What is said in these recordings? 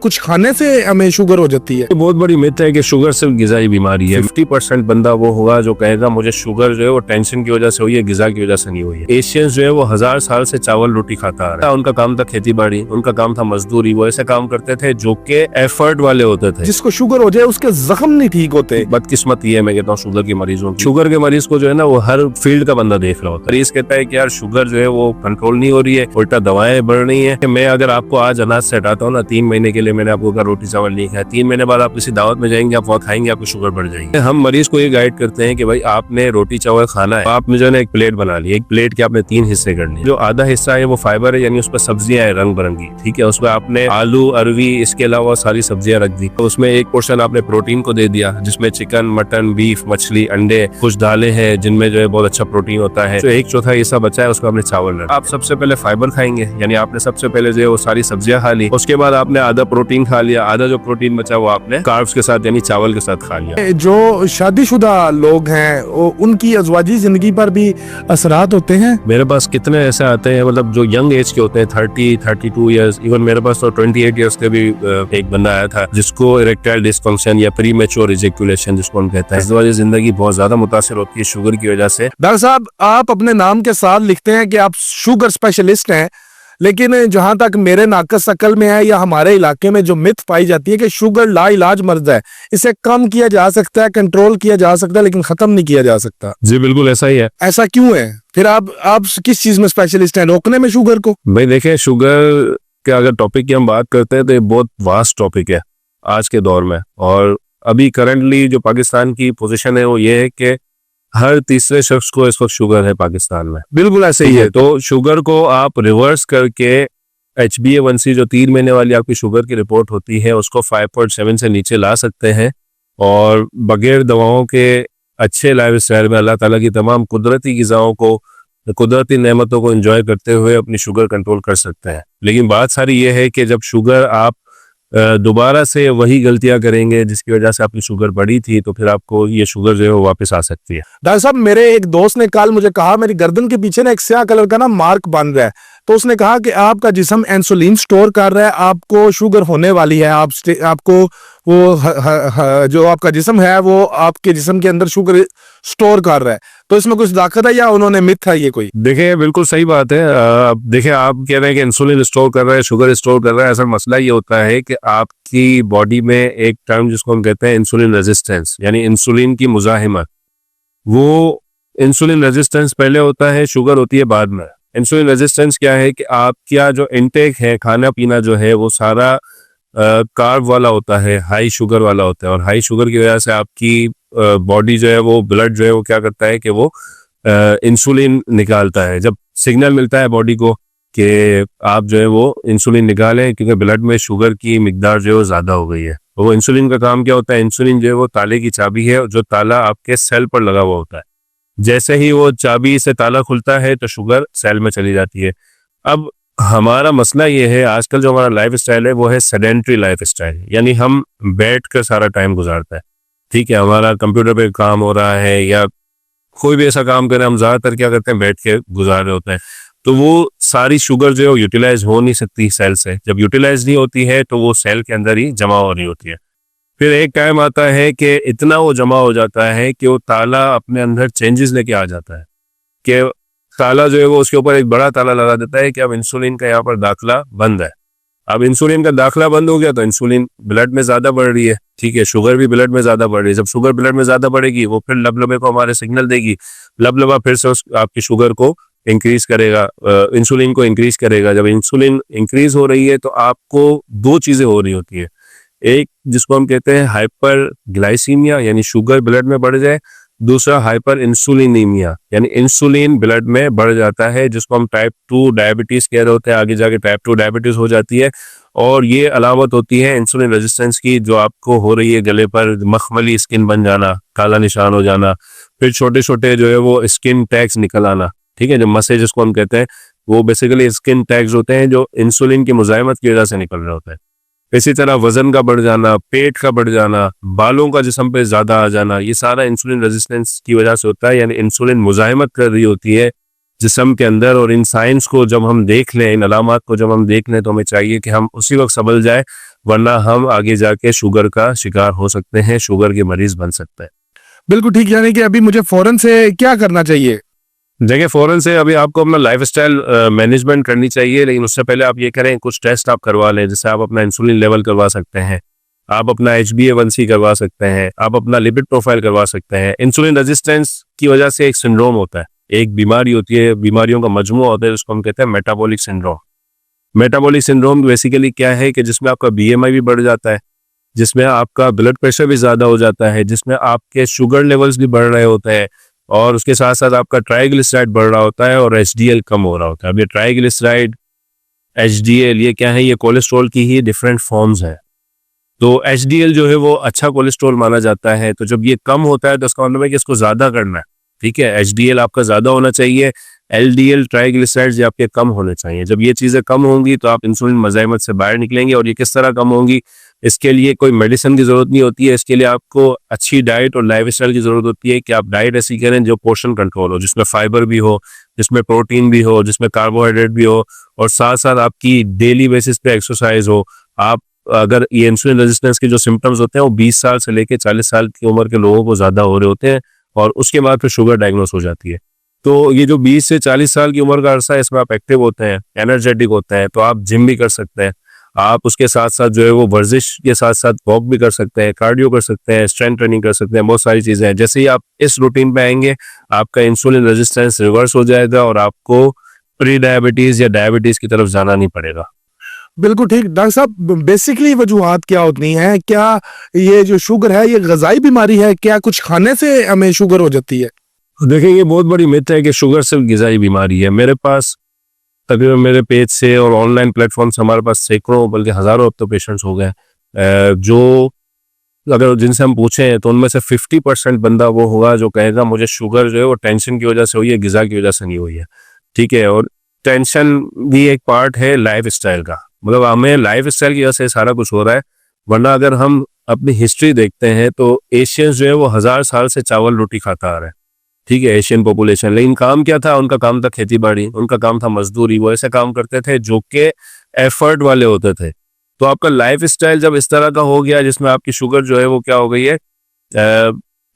कुछ खाने से हमें शुगर हो जाती है। बहुत बड़ी मिथ है कि शुगर सिर्फ गिजाई बीमारी है। 50% बंदा वो होगा जो कहेगा मुझे शुगर जो है वो टेंशन की वजह से हुई है, गिजा की वजह से नहीं हुई है। एशियंस जो है वो 1000 साल से चावल रोटी खाता आ रहा है। उनका काम था खेती बाड़ी, उनका काम था मजदूरी। वो ऐसे काम करते थे जो के एफर्ट वाले होते थे। जिसको शुगर हो जाए उसके जख्म नहीं ठीक होते। बदकिस्मत ये है, मैं कहता हूँ शुगर के मरीजों की। शुगर के मरीज को जो है ना वो हर फील्ड का बंदा देख रहा होता है। मरीज कहता है कि यार शुगर जो है वो कंट्रोल नहीं हो रही है, उल्टा दवाएं बढ़ रही है। मैं अगर आपको आज अनाज से हटाता हूँ ना, 3 महीने के लिए मैंने आपको कहा रोटी चावल नहीं खाया, 3 महीने बाद आप किसी दावत में जाएंगे, आप वहाँ खाएंगे, आपको शुगर बढ़ जाएगी। हम मरीज को ये गाइड करते हैं कि भाई आपने रोटी चावल खाना है, आपने जो है एक प्लेट बना ली। एक प्लेट के आपने 3 हिस्से करने। जो आधा हिस्सा है वो फाइबर है, यानी उस पर सब्जियां है रंग बिरंगी, ठीक है। उसमें आपने आलू, अरवी, इसके अलावा सारी सब्जियां रख दी। तो उसमें एक पोर्शन आपने प्रोटीन को दे दिया, जिसमें चिकन, मटन, बीफ, मछली, अंडे, कुछ दालें हैं जिनमें जो है बहुत अच्छा प्रोटीन होता है। तो 1/4 हिस्सा बचा है, उसको आपने चावल रखा। आप सबसे पहले फाइबर खाएंगे, यानी आपने सबसे पहले जो है वो सारी सब्जियां खा ली। उसके बाद आपने आधा प्रोटीन खा लिया, आधा जो प्रोटीन बचा वो आपने कार्ब्स के साथ यानी चावल के साथ खा लिया। जो शादीशुदा लोग हैं उनकी अज़वाजी जिंदगी पर भी असरात होते हैं। मेरे पास कितने ऐसे आते हैं, मतलब जो यंग एज के होते हैं, 30-32 ईयर्स, इवन मेरे पास तो 28 ईयर्स के भी एक बंदा आया था जिसको इरेक्टाइल डिस्फंक्शन या प्रीमेच्योर इजैक्यूलेशन जिसको हम कहते हैं। अज़वाजी जिंदगी बहुत ज्यादा मुतासिर होती है शुगर की वजह से। डॉक्टर साहब, आप अपने नाम के साथ लिखते हैं कि आप शुगर स्पेशलिस्ट हैं, लेकिन जहां तक मेरे नाकस अकल में है या हमारे इलाके में जो मिथ पाई जाती है कि शुगर लाइलाज मर्ज है, इसे कम किया जा सकता है, कंट्रोल किया जा सकता है, लेकिन खत्म नहीं किया जा सकता। जी बिल्कुल ऐसा ही है। ऐसा क्यों है? फिर आप किस चीज में स्पेशलिस्ट हैं, रोकने में शुगर को? भाई देखें, शुगर के अगर टॉपिक की हम बात करते हैं तो ये बहुत वास्ट टॉपिक है आज के दौर में। और अभी करंटली जो पाकिस्तान की पोजीशन है वो ये है कि हर तीसरे शख्स को इस वक्त शुगर है पाकिस्तान में। बिल्कुल ऐसे ही है। तो शुगर को आप रिवर्स करके HbA1c जो 3 महीने वाली आपकी शुगर की रिपोर्ट होती है उसको 5.7 से नीचे ला सकते हैं, और बगैर दवाओं के अच्छे लाइफ स्टाइल में अल्लाह ताला की तमाम कुदरती ग़िज़ाओं को, कुदरती नेमतों को एंजॉय करते हुए अपनी शुगर कंट्रोल कर सकते हैं। लेकिन बात सारी ये है कि जब शुगर आप दोबारा से वही गलतियां करेंगे जिसकी वजह से आपकी शुगर बढ़ी थी, तो फिर आपको ये शुगर जो है वो वापस आ सकती है। डॉक्टर साहब, मेरे एक दोस्त ने कल मुझे कहा मेरी गर्दन के पीछे ना एक स्याह कलर का ना मार्क बन रहा है, तो उसने कहा कि आपका जिस्म इंसुलिन स्टोर कर रहा है, आपको शुगर होने वाली है, आपको वो जो आपका जिस्म है वो आपके जिस्म के अंदर शुगर स्टोर कर रहा है। तो इसमें कुछ ताकत है या उन्होंने मिथ है ये कोई? देखिए बिल्कुल सही बात है। देखिए आप कह रहे हैं कि इंसुलिन स्टोर कर रहा है, शुगर स्टोर कर रहा है। असल मसला ये होता है कि आपकी बॉडी में एक टर्म जिसको हम कहते हैं इंसुलिन रेजिस्टेंस, यानी इंसुलिन की मुजाहिमत। वो इंसुलिन रेजिस्टेंस पहले होता है, शुगर होती है बाद में। इंसुलिन रेजिस्टेंस क्या है कि आपका जो इनटेक है, खाना पीना जो है वो सारा कार्ब वाला होता है, हाई शुगर वाला होता है। और हाई शुगर की वजह से आपकी बॉडी जो है वो, ब्लड जो है वो क्या करता है कि वो इंसुलिन निकालता है। जब सिग्नल मिलता है बॉडी को कि आप जो है वो इंसुलिन निकालें क्योंकि ब्लड में शुगर की मिकदार जो है वो ज्यादा हो गई है। तो वो इंसुलिन का काम क्या होता है? इंसुलिन जो है वो ताले की चाबी है, जो ताला आपके सेल पर लगा हुआ होता है। जैसे ही वो चाबी से ताला खुलता है तो शुगर सेल में चली जाती है। अब हमारा मसला ये है, आजकल जो हमारा लाइफ स्टाइल है वो है सेडेंट्री लाइफ स्टाइल, यानी हम बैठ कर सारा टाइम गुजारता है, ठीक है। हमारा कंप्यूटर पे काम हो रहा है या कोई भी ऐसा काम करें, हम ज्यादातर क्या करते हैं, बैठ के गुजार रहे होते हैं। तो वो सारी शुगर जो है वो यूटिलाइज हो नहीं सकती सेल से। जब यूटिलाइज नहीं होती है तो वो सेल के अंदर ही जमा हो रही होती है। फिर एक टाइम आता है कि इतना वो जमा हो जाता है कि वो ताला अपने अंदर चेंजेस लेके आ जाता है, कि ताला जो है वो उसके ऊपर एक बड़ा ताला लगा देता है कि अब इंसुलिन का यहाँ पर दाखिला बंद है। अब इंसुलिन का दाखिला बंद हो गया तो इंसुलिन ब्लड में ज्यादा बढ़ रही है, ठीक है। शुगर भी ब्लड में ज्यादा बढ़ रही है। जब शुगर ब्लड में ज्यादा बढ़ेगी वो फिर लबलबे को हमारे सिग्नल देगी, लबलबा फिर से आपकी शुगर को इंक्रीज करेगा, इंसुलिन को इंक्रीज करेगा। जब इंसुलिन इंक्रीज हो रही है तो आपको 2 चीजें हो रही होती है। एक जिसको हम कहते हैं हाइपर ग्लाइसीमिया, यानी शुगर ब्लड में बढ़ जाए। दूसरा हाइपर इंसुलिनीमिया, यानी इंसुलिन ब्लड में बढ़ जाता है, जिसको हम टाइप 2 डायबिटीज कह रहे होते हैं। आगे जाके टाइप 2 डायबिटीज हो जाती है, और ये अलामत होती है इंसुलिन रेजिस्टेंस की, जो आपको हो रही है गले पर मखमली स्किन बन जाना, काला निशान हो जाना, फिर छोटे छोटे जो है वो स्किन टैग्स निकल आना, ठीक है। जो मसे जिसको हम कहते हैं वो बेसिकली स्किन टैग्स होते हैं जो इंसुलिन की मुजाहिमत की वजह से निकल रहे होते हैं। इसी तरह वजन का बढ़ जाना, पेट का बढ़ जाना, बालों का जिस्म पे ज्यादा आ जाना, ये सारा इंसुलिन रेजिस्टेंस की वजह से होता है। यानी इंसुलिन मुजाहिमत कर रही होती है जिस्म के अंदर। और इन साइंस को जब हम देख लें, इन अलामात को जब हम देख लें, तो हमें चाहिए कि हम उसी वक्त संभल जाए वरना हम आगे जाके शुगर का शिकार हो सकते हैं, शुगर के मरीज बन सकते हैं। बिल्कुल ठीक, यानी कि अभी मुझे फौरन से क्या करना चाहिए? देखिए, फ़ौरन से अभी आपको अपना लाइफ़स्टाइल मैनेजमेंट करनी चाहिए, लेकिन उससे पहले आप ये करें, कुछ टेस्ट आप करवा लें, जैसे आप अपना इंसुलिन लेवल करवा सकते हैं, आप अपना HbA1c करवा सकते हैं, आप अपना लिपिड प्रोफाइल करवा सकते हैं। इंसुलिन रेजिस्टेंस की वजह से एक सिंड्रोम होता है, एक बीमारी होती है, बीमारियों का मजमूआ होता है, जिसको हम कहते हैं metabolic syndrome. Metabolic syndrome basically क्या है कि जिसमें आपका BMI भी बढ़ जाता है, जिसमें आपका ब्लड प्रेशर भी ज़्यादा हो जाता है, जिसमें आपके शुगर लेवल्स भी बढ़ रहे होते हैं, और उसके साथ साथ आपका ट्राइग्लिसराइड बढ़ रहा होता है और HDL कम हो रहा होता है। अब ये ट्राइग्लिसराइड, HDL ये क्या है? ये कोलेस्ट्रॉल की ही डिफरेंट फॉर्म्स है। तो HDL जो है वो अच्छा कोलेस्ट्रॉल माना जाता है, तो जब ये कम होता है तो इसका मतलब है कि इसको ज़्यादा करना है, ठीक है? HDL आपका ज़्यादा होना चाहिए, LDL ट्राइग्लिसराइड्स ये आपके कम होने चाहिए। जब ये चीज़ें कम होंगी तो आप इंसुलिन मज़ाहमत से बाहर निकलेंगे। और ये किस तरह कम होंगी? इसके लिए कोई मेडिसिन की ज़रूरत नहीं होती है, इसके लिए आपको अच्छी डाइट और लाइफस्टाइल की ज़रूरत होती है कि आप डाइट ऐसी करें जो पोर्शन कंट्रोल हो, जिसमें फाइबर भी हो, जिसमें प्रोटीन भी हो, जिसमें कार्बोहाइड्रेट भी हो, और साथ साथ आपकी डेली बेसिस पे एक्सरसाइज हो। आप अगर ये इंसुलिन रेजिस्टेंस के जो सिम्टम्स होते हैं वो 20 साल से लेकर 40 साल की उम्र के लोगों को ज़्यादा हो रहे होते हैं, और उसके बाद फिर शुगर डायग्नोस हो जाती है। तो ये जो 20 से 40 साल की उम्र का अरसा है, इसमें आप एक्टिव होते हैं, एनर्जेटिक होते हैं, तो आप जिम भी कर सकते हैं। आप उसके साथ साथ जो है वो वर्जिश के साथ साथ वॉक भी कर सकते हैं, कार्डियो कर सकते हैं, स्ट्रेंथ ट्रेनिंग कर सकते हैं, बहुत सारी चीज़ें हैं। जैसे ही आप इस रूटीन पे आएंगे, आपका इंसुलिन रेजिस्टेंस रिवर्स हो जाएगा और आपको प्री डायबिटीज़ या डायबिटीज़ की तरफ जाना नहीं पड़ेगा। बिल्कुल ठीक। डॉक्टर साहब, बेसिकली वजूहात क्या होती हैं? क्या ये जो शुगर है ये ग़िज़ाई बीमारी है? क्या कुछ खाने से हमें शुगर हो जाती है? देखिए, ये बहुत बड़ी मिथ है कि शुगर सिर्फ ग़िज़ाई बीमारी है। मेरे पास तकरीबन मेरे पेज से और ऑनलाइन प्लेटफॉर्म से हमारे पास सैकड़ों बल्कि हज़ारों अब तो पेशेंट्स हो गए, जो अगर जिनसे हम पूछें तो उनमें से 50% बंदा वो होगा जो कहेगा मुझे शुगर जो है वो टेंशन की वजह से हुई है, ग़िज़ा की वजह से नहीं हुई है, ठीक है? और टेंशन भी एक पार्ट है लाइफस्टाइल का, मतलब हमें लाइफस्टाइल की वजह से सारा कुछ हो रहा है। वरना अगर हम अपनी हिस्ट्री देखते हैं तो एशियंस जो है वो 1000 साल से चावल रोटी खाता आ रहा है, ठीक है, एशियन पॉपुलेशन। लेकिन काम क्या था? उनका काम था खेती बाड़ी, उनका काम था मजदूरी। वो ऐसे काम करते थे जो कि एफर्ट वाले होते थे। तो आपका लाइफस्टाइल जब इस तरह का हो गया जिसमें आपकी शुगर जो है वो क्या हो गई है,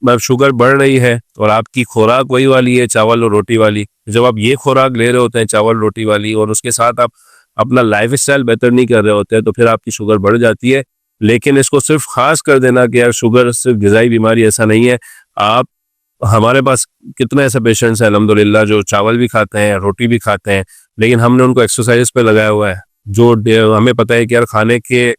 मतलब शुगर बढ़ रही है, और आपकी खुराक वही वाली है, चावल और रोटी वाली। जब आप ये खुराक ले रहे होते हैं चावल रोटी वाली, और उसके साथ आप अपना लाइफस्टाइल बेहतर नहीं कर रहे होते हैं, तो फिर आपकी शुगर बढ़ जाती है। लेकिन इसको सिर्फ खास कर देना कि यार शुगर सिर्फ ग़िज़ाई बीमारी, ऐसा नहीं है। आप हमारे पास कितने ऐसे पेशेंट्स हैं अल्हम्दुलिल्लाह जो चावल भी खाते हैं, रोटी भी खाते हैं, लेकिन हमने उनको एक्सरसाइज पे लगाया हुआ है। जो हमें पता है कि यार खाने के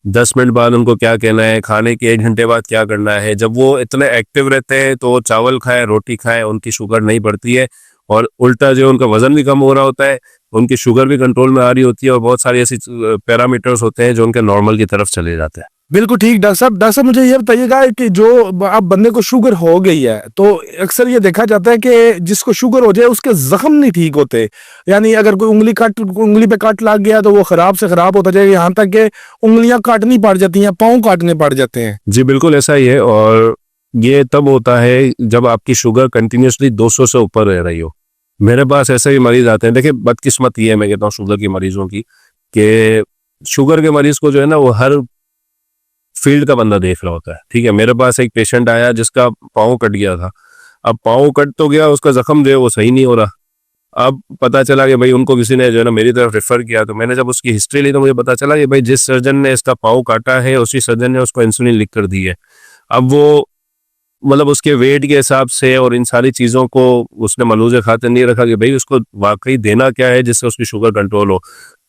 10 मिनट बाद उनको क्या कहना है, खाने के 1 घंटे बाद क्या करना है। जब वो इतने एक्टिव रहते हैं तो चावल खाएं, रोटी खाएं, उनकी शुगर नहीं बढ़ती है, और उल्टा जो उनका वजन भी कम हो रहा होता है, उनकी शुगर भी कंट्रोल में आ रही होती है, और बहुत सारी ऐसी पैरामीटर्स होते हैं जो उनके नॉर्मल की तरफ चले जाते हैं। बिल्कुल ठीक डॉक्टर साहब। डॉक्टर साहब, मुझे ये बताइएगा कि जो अब बंदे को शुगर हो गई है, तो अक्सर ये देखा जाता है कि जिसको शुगर हो जाए उसके जख्म नहीं ठीक होते। यानी अगर कोई उंगली पे कट लग गया तो वो खराब से खराब होता जाएगा, यहाँ तक कि उंगलियां काटनी पड़ जाती हैं, पाँव काटने पड़ जाते हैं। जी बिल्कुल ऐसा ही है, और ये तब होता है जब आपकी शुगर कंटिन्यूसली 200 से ऊपर रह रही हो। मेरे पास ऐसे भी मरीज आते हैं, देखिए बदकिस्मत ये है, मैं कहता हूँ शुगर के मरीजों की, कि शुगर के मरीज को जो है ना वो हर फील्ड का बंदा देख रहा होता है, ठीक है? मेरे पास एक पेशेंट आया जिसका पाँव कट गया था। अब पाँव कट तो गया, उसका जख्म जो है वो सही नहीं हो रहा। अब पता चला कि भाई उनको किसी ने जो है ना मेरी तरफ रेफर किया, तो मैंने जब उसकी हिस्ट्री ली तो मुझे पता चला कि भाई जिस सर्जन ने इसका पाँव काटा है उसी सर्जन ने उसको इंसुलिन लिख कर दी है। अब वो मतलब उसके वेट के हिसाब से और इन सारी चीज़ों को उसने मलूज़े खातिर नहीं रखा कि भाई उसको वाकई देना क्या है जिससे उसकी शुगर कंट्रोल हो।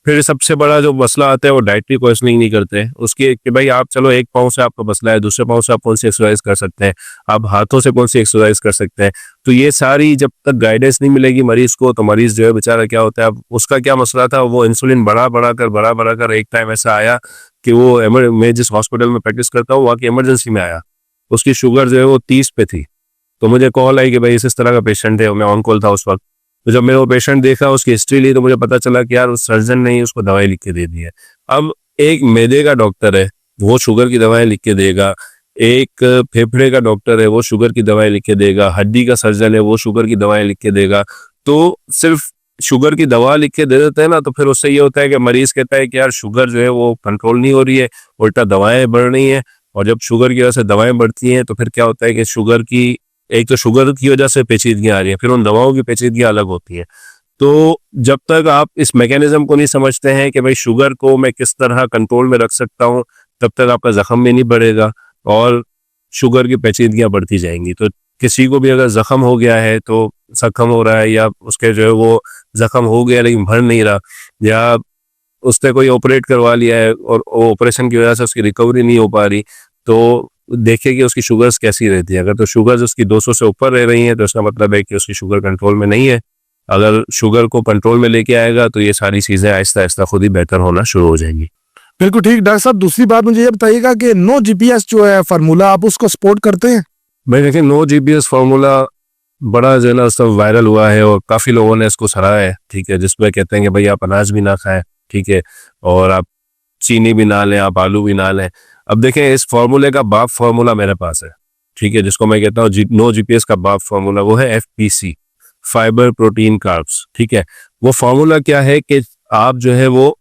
फिर सबसे बड़ा जो मसला आता है वो डाइटरी काउंसलिंग नहीं करते हैं उसकी, कि भाई आप चलो एक पाँव से आपका मसला है, दूसरे पाँव से आप कौन सी एक्सरसाइज कर सकते हैं, आप हाथों से कौन सी एक्सरसाइज कर सकते हैं। तो ये सारी जब तक गाइडेंस नहीं मिलेगी मरीज को, तो मरीज जो है बेचारा क्या होता है, अब उसका क्या मसला था, वो इंसुलिन बढ़ा कर एक टाइम ऐसा आया कि वो मैं जिस हॉस्पिटल में प्रैक्टिस करता हूँ वहाँ की इमरजेंसी में आया, उसकी शुगर जो है वो 30 पे थी। तो मुझे कॉल आई कि भाई इस तरह का पेशेंट है, मैं ऑन कॉल था उस वक्त। तो जब मैंने वो पेशेंट देखा, उसकी हिस्ट्री ली, तो मुझे पता चला कि यार उस सर्जन ने ही उसको दवाई लिख के दे दी है। अब एक मैदे का डॉक्टर है वो शुगर की दवाएं लिख के देगा, एक फेफड़े का डॉक्टर है वो शुगर की दवाएं लिख के देगा, हड्डी का सर्जन है वो शुगर की दवाएं लिख के देगा। तो सिर्फ शुगर की दवा लिख के दे देते हैं ना, तो फिर उससे ये होता है कि मरीज कहता है कि यार शुगर जो है वो कंट्रोल नहीं हो रही है, उल्टा दवाएं बढ़ रही हैं। और जब शुगर की वजह से दवाएं बढ़ती हैं तो फिर क्या होता है कि शुगर की, एक तो शुगर की वजह से पेचीदगियां आ रही हैं, फिर उन दवाओं की पेचीदगियां अलग होती हैं। तो जब तक आप इस मैकेनिज्म को नहीं समझते हैं कि भाई शुगर को मैं किस तरह कंट्रोल में रख सकता हूँ, तब तक आपका जख्म भी नहीं बढ़ेगा और शुगर की पेचीदगियां बढ़ती जाएंगी। तो किसी को भी अगर जख्म हो गया है, तो जख्म हो रहा है या उसके जो है वो जख्म हो गया लेकिन भर नहीं रहा, या उसने कोई ऑपरेट करवा लिया है और ऑपरेशन की वजह से उसकी रिकवरी नहीं हो पा रही, तो देखिए कि उसकी शुगर्स कैसी रहती है। अगर तो शुगर्स उसकी 200 से ऊपर रह रही हैं तो इसका मतलब है कि उसकी शुगर कंट्रोल में नहीं है। अगर शुगर को कंट्रोल में लेके आएगा तो ये सारी चीजें आहिस्ता आहिस्ता खुद ही बेहतर होना शुरू हो जाएंगी। बिल्कुल ठीक डॉक्टर साहब। दूसरी बात मुझे ये बताइएगा कि नो जीपीएस जो है फार्मूला, आप उसको सपोर्ट करते हैं? भाई देखिए, नो जीपीएस फार्मूला बड़ा जो है ना सब वायरल हुआ है और काफी लोगों ने इसको सराहा है, ठीक है, जिसमें कहते हैं कि भाई आप अनाज भी ना खाएं, ठीक है, और आप चीनी भी ना लें, आप आलू भी ना लें। अब देखें, इस फार्मूले का बाप फार्मूला मेरे पास है, ठीक है, जिसको मैं कहता हूँ नो जीपीएस का बाप फार्मूला, वो है FPC, फाइबर प्रोटीन कार्ब्स, ठीक है। वो फार्मूला क्या है कि आप जो है वो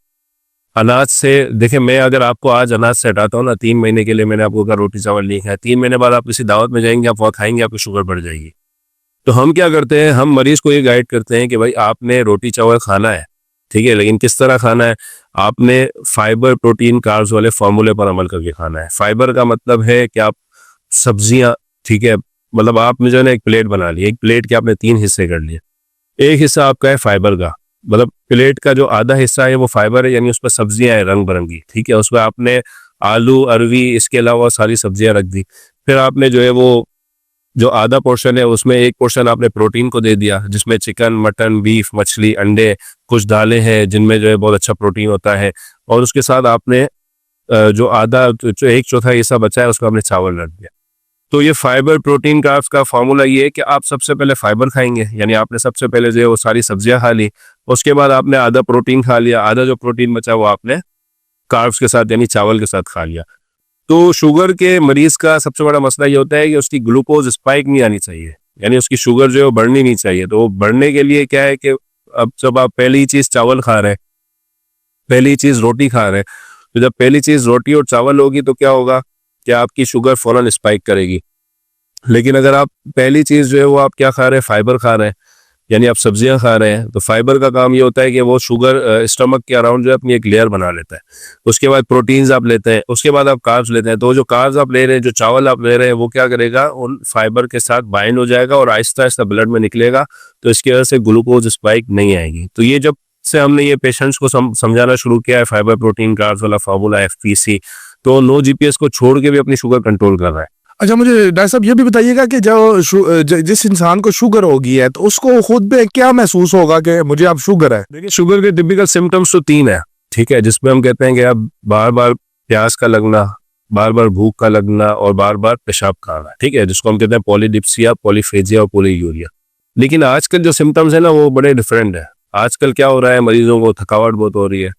अनाज से, देखें मैं अगर आपको आज अनाज से हटाता हूँ ना, 3 महीने के लिए मैंने आपको कहा रोटी चावल नहीं खाया, 3 महीने बाद आप किसी दावत में जाएंगे, आप वहाँ खाएंगे, आपकी शुगर बढ़ जाएगी। तो हम क्या करते हैं, हम मरीज को ये गाइड करते हैं कि भाई आपने रोटी चावल खाना है, ठीक है, लेकिन किस तरह खाना है, आपने फाइबर प्रोटीन कार्ब्स वाले फार्मूले पर अमल करके खाना है। फाइबर का मतलब है कि आप सब्जियां, ठीक है, मतलब आपने जो है ना एक प्लेट बना ली, एक प्लेट के आपने 3 हिस्से कर लिए, एक हिस्सा आपका है फाइबर का, मतलब प्लेट का जो आधा हिस्सा है वो फाइबर है, यानी उस पर सब्जियां हैं रंग बिरंगी, ठीक है, उसमें आपने आलू, अरवी, इसके अलावा सारी सब्जियां रख दी। फिर आपने जो है वो जो आधा पोर्शन है उसमें एक पोर्शन आपने प्रोटीन को दे दिया, जिसमें चिकन, मटन, बीफ, मछली, अंडे, कुछ दालें हैं जिनमें जो है बहुत अच्छा प्रोटीन होता है, और उसके साथ आपने जो आधा, जो 1/4 हिस्सा बचा है उसको आपने चावल रख दिया। तो ये फाइबर प्रोटीन कार्ब्स का फार्मूला ये है कि आप सबसे पहले फाइबर खाएंगे, यानी आपने सबसे पहले जो है वो सारी सब्जियां खा ली, उसके बाद आपने आधा प्रोटीन खा लिया, आधा जो प्रोटीन बचा वो आपने कार्ब्स के साथ यानी चावल के साथ खा लिया। तो शुगर के मरीज का सबसे बड़ा मसला ये होता है कि उसकी ग्लूकोज स्पाइक नहीं आनी चाहिए, यानी उसकी शुगर जो है वो बढ़नी नहीं चाहिए। तो बढ़ने के लिए क्या है कि अब जब आप पहली चीज चावल खा रहे हैं, पहली चीज रोटी खा रहे हैं, तो जब पहली चीज रोटी और चावल होगी तो क्या होगा कि आपकी शुगर फौरन स्पाइक करेगी। लेकिन अगर आप पहली चीज जो है वो आप क्या खा रहे हैं, फाइबर खा रहे हैं, यानी आप सब्जियां खा रहे हैं, तो फाइबर का काम ये होता है कि वो शुगर स्टमक के अराउंड जो है अपनी एक लेयर बना लेता है। उसके बाद प्रोटीन्स आप लेते हैं, उसके बाद आप कार्ब्स लेते हैं, तो जो कार्ब्स आप ले रहे हैं, जो चावल आप ले रहे हैं, वो क्या करेगा, उन फाइबर के साथ बाइंड हो जाएगा और आहिस्ता आहिस्ता ब्लड में निकलेगा, तो इसकी वजह से ग्लूकोज स्पाइक नहीं आएगी। तो ये जब से हमने ये पेशेंट्स को समझाना शुरू किया है, फाइबर प्रोटीन कार्ब्स वाला फार्मूला FPC, तो नो जीपीएस को छोड़ के भी अपनी शुगर कंट्रोल कर रहा है। अच्छा, मुझे डॉक्टर साहब ये भी बताइएगा कि जिस इंसान को शुगर होगी है तो उसको खुद पे क्या महसूस होगा कि मुझे अब शुगर है? देखिए, शुगर के टिपिकल सिम्टम्स तो 3 है, ठीक है, जिसमें हम कहते हैं कि अब बार बार प्यास का लगना, बार बार भूख का लगना और बार बार पेशाब का आना, ठीक है, जिसको हम कहते हैं पॉलीडिप्सिया, पॉलीफेजिया और पॉलीयूरिया। लेकिन आजकल जो सिम्टम्स है ना वो बड़े डिफरेंट है। आजकल क्या हो रहा है, मरीजों को थकावट बहुत हो रही है,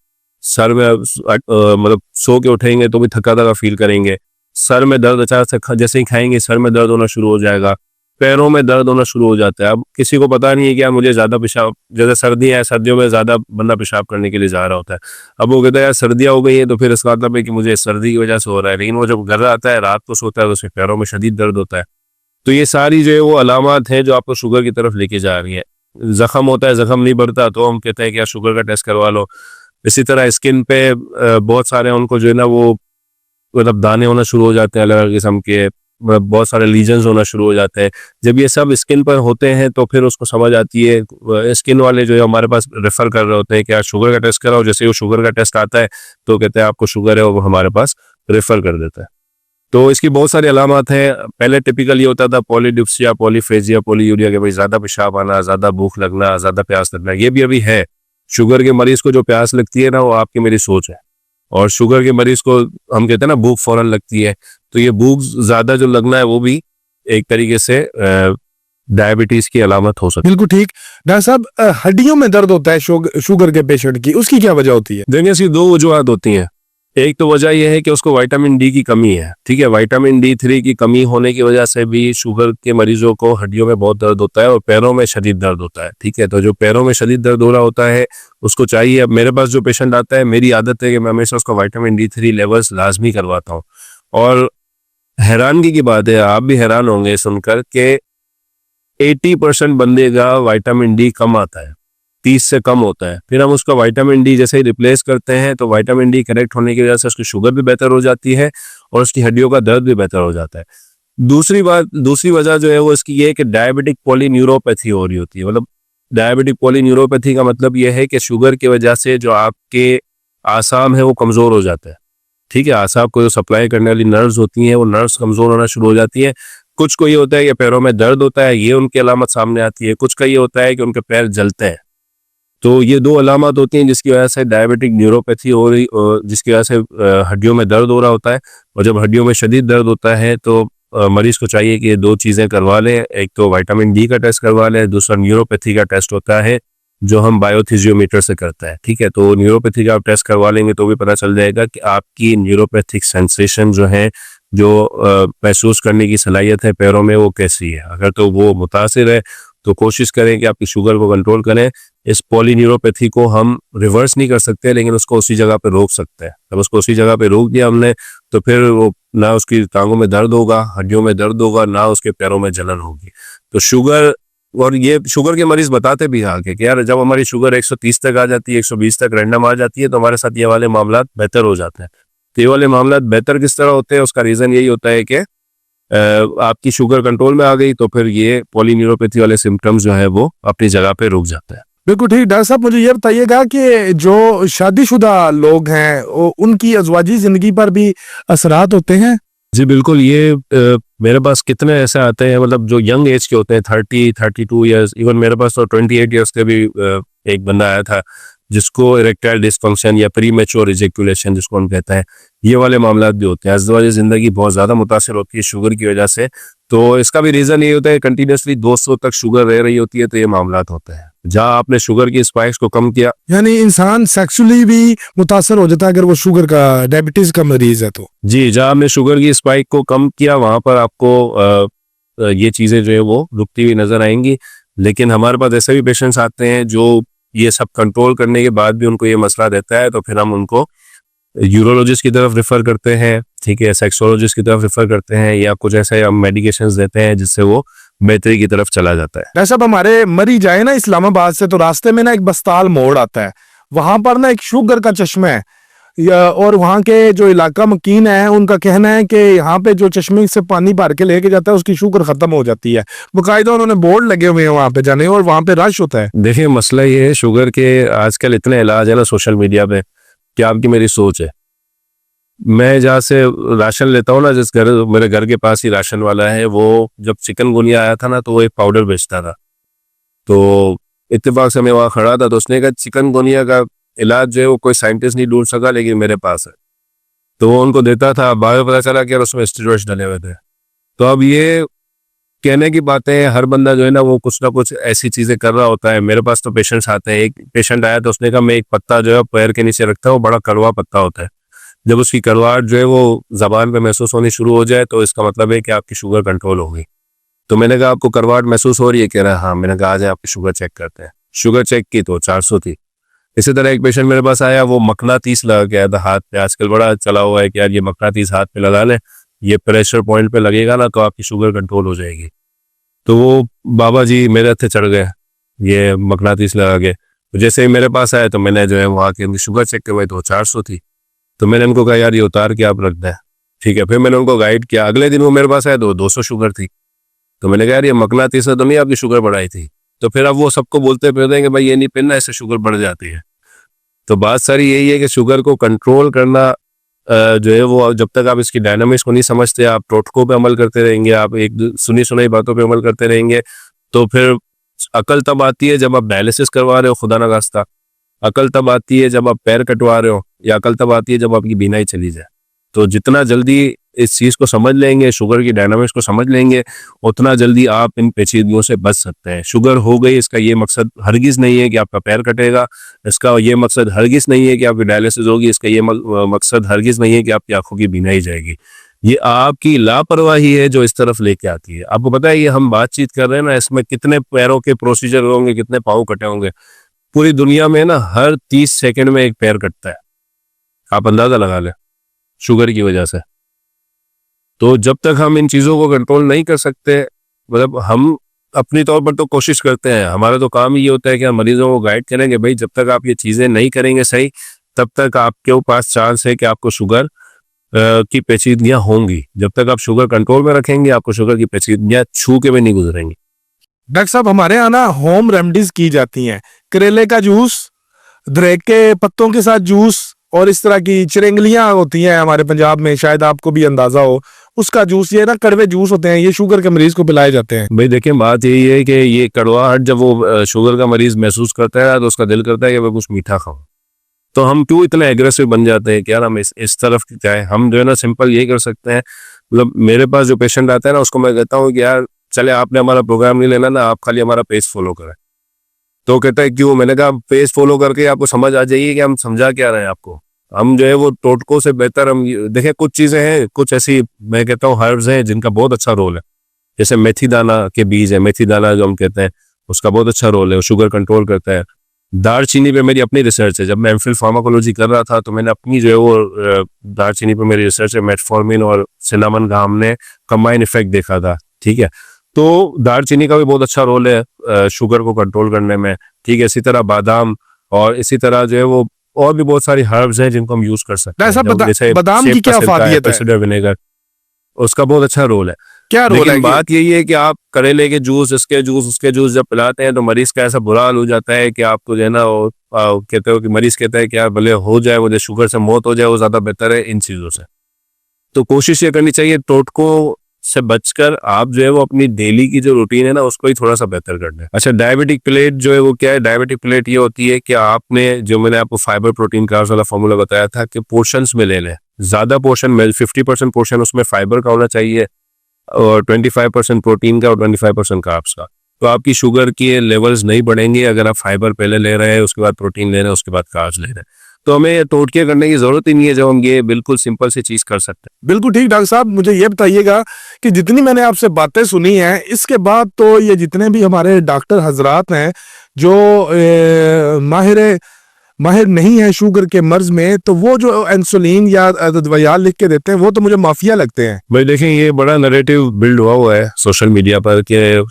सर में मतलब सो के उठेंगे तो भी थका थका फील करेंगे, सर में दर्द अचानक से जैसे ही खाएंगे सर में दर्द होना शुरू हो जाएगा, पैरों में दर्द होना शुरू हो जाता है। अब किसी को पता नहीं है कि यार मुझे ज्यादा पेशाब, जैसे सर्दियां हैं, सर्दियों में ज्यादा बंदा पेशाब करने के लिए जा रहा होता है। अब वो कहता है यार सर्दियां हो गई है तो फिर इसका मतलब है कि मुझे सर्दी की वजह से हो रहा है, लेकिन वो जब घर आता है, रात को सोता है, तो उसके पैरों में शदीद दर्द होता है। तो ये सारी जो है वो अलामत है जो आपको शुगर की तरफ लेके जा रही है। जख्म होता है, जख्म नहीं बढ़ता, तो हम कहते हैं कि यार शुगर का टेस्ट करवा लो। इसी तरह स्किन पे बहुत सारे उनको जो है ना वो मतलब दाने होना शुरू हो जाते हैं, अलग अलग किस्म के, मतलब बहुत सारे लीजन्स होना शुरू हो जाते हैं। जब ये सब स्किन पर होते हैं तो फिर उसको समझ आती है, स्किन वाले जो है हमारे पास रेफर कर रहे होते हैं कि यार शुगर का टेस्ट कराओ। जैसे वो शुगर का टेस्ट आता है तो कहते हैं आपको शुगर है, और वो हमारे पास रेफर कर देता है। तो इसकी बहुत सारी अलामत हैं। पहले टिपिकल ये होता था पॉलीडिप्सिया, पॉलीफेजिया, पॉलीयूरिया, के भाई ज्यादा पेशाब आना, ज्यादा भूख लगना, ज्यादा प्यास लगना, ये भी अभी है। शुगर के मरीज को जो प्यास लगती है ना वो आपकी मेरी सोच है, और शुगर के मरीज को हम कहते हैं ना भूख फौरन लगती है, तो ये भूख ज्यादा जो लगना है वो भी एक तरीके से डायबिटीज की अलामत हो सकती है। बिल्कुल ठीक डॉक्टर साहब। हड्डियों में दर्द होता है शुगर के पेशेंट की, उसकी क्या वजह होती है? देखिए, इसकी 2 वजूहत होती हैं। एक तो वजह यह है कि उसको विटामिन डी की कमी है, ठीक है। विटामिन D3 की कमी होने की वजह से भी शुगर के मरीजों को हड्डियों में बहुत दर्द होता है और पैरों में शदीद दर्द होता है, ठीक है। तो जो पैरों में शदीद दर्द हो रहा होता है उसको चाहिए, अब मेरे पास जो पेशेंट आता है मेरी आदत है कि मैं हमेशा उसको विटामिन D3 लेवल्स लाजमी करवाता हूँ। और हैरानगी की बात है, आप भी हैरान होंगे सुनकर के 80% बंदे का विटामिन डी कम आता है, 30 से कम होता है। फिर हम उसका विटामिन डी जैसे ही रिप्लेस करते हैं तो विटामिन डी करेक्ट होने की वजह से उसकी शुगर भी बेहतर हो जाती है और उसकी हड्डियों का दर्द भी बेहतर हो जाता है। दूसरी वजह जो है वो इसकी ये है कि डायबिटिक पॉलीन्यूरोपैथी हो रही होती है। मतलब डायबिटिक पॉलीन्यूरोपैथी का मतलब ये है कि शुगर की वजह से जो आपके आसाम है वो कमजोर हो जाता है, ठीक है। आसाम को जो सप्लाई करने वाली नर्व्स होती हैं वो नर्व्स कमजोर होना शुरू हो जाती है। कुछ को ये होता है कि पैरों में दर्द होता है, ये उनकी अलामत सामने आती है। कुछ का ये होता है कि उनके पैर जलते हैं। तो ये दो अलामत होती हैं जिसकी वजह से डायबिटिक न्यूरोपैथी हो रही, जिसकी वजह से हड्डियों में दर्द हो रहा होता है। और जब हड्डियों में शदीद दर्द होता है तो मरीज को चाहिए कि ये दो चीज़ें करवा लें। एक तो विटामिन डी का टेस्ट करवा लें, दूसरा न्यूरोपैथी का टेस्ट होता है जो हम बायोथिजियोमीटर से करता है, ठीक है। तो न्यूरोपैथी का आप टेस्ट करवा लेंगे तो भी पता चल जाएगा कि आपकी न्यूरोपैथिक सेंसेशन जो है, जो महसूस करने की सलाहियत है पैरों में, वो कैसी है। अगर तो वो मुतासिर है तो कोशिश करें कि आपकी शुगर को कंट्रोल करें। इस पॉलीन्यूरोपैथी को हम रिवर्स नहीं कर सकते लेकिन उसको उसी जगह पे रोक सकते हैं। जब उसको उसी जगह पे रोक दिया हमने तो फिर वो ना उसकी टांगों में दर्द होगा, हड्डियों में दर्द होगा, ना उसके पैरों में जलन होगी। तो शुगर, और ये शुगर के मरीज बताते भी आगे कि यार जब हमारी शुगर 130 तक आ जाती है, 120 तक रैंडम आ जाती है तो हमारे साथ ये वाले मामला बेहतर हो जाते हैं। तो ये वाले मामला बेहतर किस तरह होते हैं, उसका रीजन यही होता है कि आपकी शुगर कंट्रोल में आ गई तो फिर ये पॉलीन्यूरोपैथी वाले सिम्टम्स जो है वो अपनी जगह पे रुक जाता है। बिल्कुल ठीक। डॉक्टर साहब मुझे ये बताइएगा कि जो शादीशुदा लोग हैं उनकी अज़वाजी जिंदगी पर भी असरात होते हैं? जी बिल्कुल। ये मेरे पास कितने ऐसे आते हैं, मतलब जो यंग एज के होते हैं, 30-32 ईयर्स, इवन मेरे पास तो 28 ईयर्स के भी एक बंदा आया था जिसको इरेक्टाइल डिस्फंक्शन या प्री मैच्योर इजैक्यूलेशन जिसको हम कहते हैं, ये वाले मामला भी होते हैं। अज़वाजी ज़िंदगी बहुत ज़्यादा मुतासिर होती है शुगर की वजह से। तो इसका भी रीज़न ये होता है कंटिन्यूसली 200 तक शुगर रह रही होती है तो ये मामला होते हैं। जहाँ आपने शुगर की स्पाइक्स को कम किया, यानी इंसान सेक्सुअली भी मुतासर हो जाता है अगर वो शुगर का, डायबिटीज का मरीज है तो? जी, जहाँ आपने शुगर की स्पाइक को कम किया वहां पर आपको ये चीजें जो है वो रुकती हुई नजर आएंगी। लेकिन हमारे पास ऐसे भी पेशेंट्स आते हैं जो ये सब कंट्रोल करने के बाद भी उनको ये मसला रहता है तो फिर हम उनको यूरोलॉजिस्ट की तरफ रेफर करते हैं, ठीक है, सेक्सोलॉजिस्ट की तरफ रेफर करते हैं, या कुछ ऐसे हम मेडिकेशंस देते हैं जिससे वो बेहतरी की तरफ चला जाता है। डॉक्टर साहब हमारे मरी जाए ना इस्लामाबाद से तो रास्ते में ना एक बस्ताल मोड़ आता है, वहां पर ना एक शुगर का चश्मा है और वहाँ के जो इलाका मकीन है उनका कहना है कि यहाँ पे जो चश्मे से पानी भर के लेके जाता है उसकी शुगर खत्म हो जाती है। बाकायदा उन्होंने बोर्ड लगे हुए हैं वहाँ पे जाने और वहाँ पे रश होता है। देखिए मसला ये है शुगर के आजकल इतने इलाज है ना सोशल मीडिया पे, क्या आपकी मेरी सोच है। मैं जहाँ से राशन लेता हूँ ना, जिस घर, मेरे घर के पास ही राशन वाला है, वो जब चिकनगुनिया आया था ना तो वो एक पाउडर बेचता था। तो इत्तेफाक से मैं वहाँ खड़ा था तो उसने कहा चिकनगुनिया का इलाज जो है वो कोई साइंटिस्ट नहीं ढूंढ सका लेकिन मेरे पास है। तो वो उनको देता था। बाद में पता चला कि यार उसमें स्टेरॉइड्स डले हुए थे। तो अब ये कहने की बातें हैं, हर बंदा जो है ना वो कुछ ना कुछ ऐसी चीजें कर रहा होता है। मेरे पास तो पेशेंट्स आते हैं, एक पेशेंट आया तो उसने कहा मैं एक पत्ता जो है पैर के नीचे रखता हूँ, बड़ा कड़वा पत्ता होता है, जब उसकी कड़वाहट जो है वो जबान पे महसूस होनी शुरू हो जाए तो इसका मतलब है कि आपकी शुगर कंट्रोल हो गई। तो मैंने कहा आपको कड़वाहट महसूस हो रही है? कह रहा है हाँ। मैंने कहा आज आपकी शुगर चेक करते हैं। शुगर चेक की तो 400 थी। इसी तरह एक पेशेंट मेरे पास आया, वो मकनातीस लगा के आया था हाथ पे। आजकल बड़ा चला हुआ है कि यार ये मकनातीस हाथ पे लगा लें, ये प्रेशर पॉइंट पे लगेगा ना तो आपकी शुगर कंट्रोल हो जाएगी। तो वो बाबा जी मेरे हथे चढ़ गए ये मकनातीस लगा के। तो जैसे ही मेरे पास आया तो मैंने जो है वहाँ की उनकी शुगर चेक करवाई तो 400 थी। तो मैंने उनको कहा यार ये उतार के आप रख दें, ठीक है। फिर मैंने उनको गाइड किया। अगले दिन वो मेरे पास आया तो 200 शुगर थी। तो मैंने कहा यार ये मकनातीस से तो नहीं आपकी शुगर बढ़ाई थी। तो फिर अब वो सबको बोलते फिरते हैं कि भाई ये नहीं पहनना, इससे शुगर बढ़ जाती है। तो बात सारी यही है कि शुगर को कंट्रोल करना जो है वो जब तक आप इसकी डायनामिक्स को नहीं समझते, आप टोटकों पे अमल करते रहेंगे, आप एक सुनी सुनाई बातों पे अमल करते रहेंगे, तो फिर अकल तब आती है जब आप डायलिसिस करवा रहे हो, खुदा ना खास्ता। अकल तब आती है जब आप पैर कटवा रहे हो, या अकल तब आती है जब आपकी बीनाई चली जाए। तो जितना जल्दी इस चीज़ को समझ लेंगे, शुगर की डायनामिक्स को समझ लेंगे, उतना जल्दी आप इन पेचीदगियों से बच सकते हैं। शुगर हो गई, इसका ये मकसद हरगिज़ नहीं है कि आपका पैर कटेगा, इसका ये मकसद हरगिज़ नहीं है कि आपकी डायलिसिस होगी, इसका ये मकसद हरगिज़ नहीं है कि आपकी आंखों की बीनाई जाएगी। ये आपकी लापरवाही है जो इस तरफ लेके आती है। आपको पता है ये हम बातचीत कर रहे हैं ना, इसमें कितने पैरों के प्रोसीजर होंगे, कितने पाँव कटे होंगे। पूरी दुनिया में ना हर 30 सेकंड में एक पैर कटता है, आप अंदाजा लगा लें, शुगर की वजह से। तो जब तक हम इन चीज़ों को कंट्रोल नहीं कर सकते, मतलब हम अपनी तौर पर तो कोशिश करते हैं, हमारा तो काम ही ये होता है कि हम मरीजों को गाइड करेंगे, भाई जब तक आप ये चीज़ें नहीं करेंगे सही, तब तक आपके पास चांस है कि आपको शुगर की पेचीदगियां होंगी। जब तक आप शुगर कंट्रोल में रखेंगे, आपको शुगर की पेचीदगियां छू के भी नहीं गुजरेंगी। डॉक्टर साहब, हमारे यहाँ ना होम रेमेडीज की जाती हैं। करेले का जूस, दरेक के पत्तों के साथ जूस, और इस तरह की चिरंगलियां होती हैं हमारे पंजाब में, शायद आपको भी अंदाजा हो, उसका जूस। ये ना कड़वे जूस होते हैं, ये शुगर के मरीज को पिलाए जाते हैं। भाई देखिए, बात यही है कि ये कड़वाहट जब वो शुगर का मरीज महसूस करता है तो उसका दिल करता है कि मैं कुछ मीठा खाऊं। तो हम क्यों इतने एग्रेसिव बन जाते हैं कि यार हम इस तरफ जाए। हम जो है ना सिंपल यही कर सकते हैं, मतलब मेरे पास जो पेशेंट आता है ना, उसको मैं कहता हूँ कि यार चले, आपने हमारा प्रोग्राम नहीं लेना ना, आप खाली हमारा पेज फॉलो करें। तो कहता है क्यों? मैंने कहा पेज फॉलो करके आपको समझ आ जाइए कि हम समझा क्या रहे हैं आपको। हम जो है वो टोटकों से बेहतर हम देखें, कुछ चीजें हैं, कुछ ऐसी मैं कहता हूँ हर्ब्स हैं जिनका बहुत अच्छा रोल है। जैसे मेथी दाना के बीज है, मेथी दाना जो हम कहते हैं, उसका बहुत अच्छा रोल है, शुगर कंट्रोल करता है। दालचीनी पे मेरी अपनी रिसर्च है। जब मैं एमफिल फार्माकोलॉजी कर रहा था तो मैंने अपनी जो है वो दालचीनी पे मेरी रिसर्च है, मेटफॉर्मिन और सिनामन का हमने कंबाइन इफेक्ट देखा था। ठीक है, तो दालचीनी का भी बहुत अच्छा रोल है शुगर को कंट्रोल करने में। ठीक है, इसी तरह बादाम, और इसी तरह जो है वो और भी बहुत सारी हर्ब्स हैं जिनको हम यूज कर सकते हैं। जैसे बादाम की क्या फायदियत है? विनेगर, उसका बहुत अच्छा रोल है। क्या रोल है? लेकिन बात यही है कि आप करेले के जूस, इसके जूस, उसके जूस जब पिलाते हैं तो मरीज का ऐसा बुरा हाल हो जाता है कि आपको जो है ना वो कहते हो कि मरीज कहता है कि यार भले हो जाए, मुझे शुगर से मौत हो जाए, वो ज्यादा बेहतर है इन चीजों से। तो कोशिश ये करनी चाहिए टोटकों से बचकर आप जो है वो अपनी डेली की जो रूटीन है ना उसको ही थोड़ा सा बेहतर कर दें। अच्छा, डायबिटिक प्लेट जो है वो क्या है? डायबिटिक प्लेट ये होती है कि आपने जो मैंने आपको फाइबर प्रोटीन कार्ब्स वाला फॉर्मूला बताया था कि पोर्शंस में ले लें। ज्यादा पोर्शन में 50% पोर्शन उसमें फाइबर का होना चाहिए, और 25% प्रोटीन का और 25% कार्ब्स का। तो आपकी शुगर के लेवल्स नहीं बढ़ेंगे अगर आप फाइबर पहले ले रहे हैं, उसके बाद प्रोटीन ले रहे हैं, उसके बाद कार्ब्स ले रहे हैं। तो हमें टोटके करने की जरूरत ही नहीं है जब हम ये बिल्कुल सिंपल सी चीज कर सकते हैं। बिल्कुल ठीक। डॉक्टर साहब, मुझे ये बताइएगा कि जितनी मैंने आपसे बातें सुनी हैं, इसके बाद तो ये जितने भी हमारे डॉक्टर हजरात हैं जो माहिर नहीं है शुगर के मर्ज में, तो वो जो इंसुलिन या दवाइयाँ लिख के देते हैं वो तो मुझे माफिया लगते हैं। भाई देखें, ये बड़ा नैरेटिव बिल्ड हुआ है सोशल मीडिया पर कि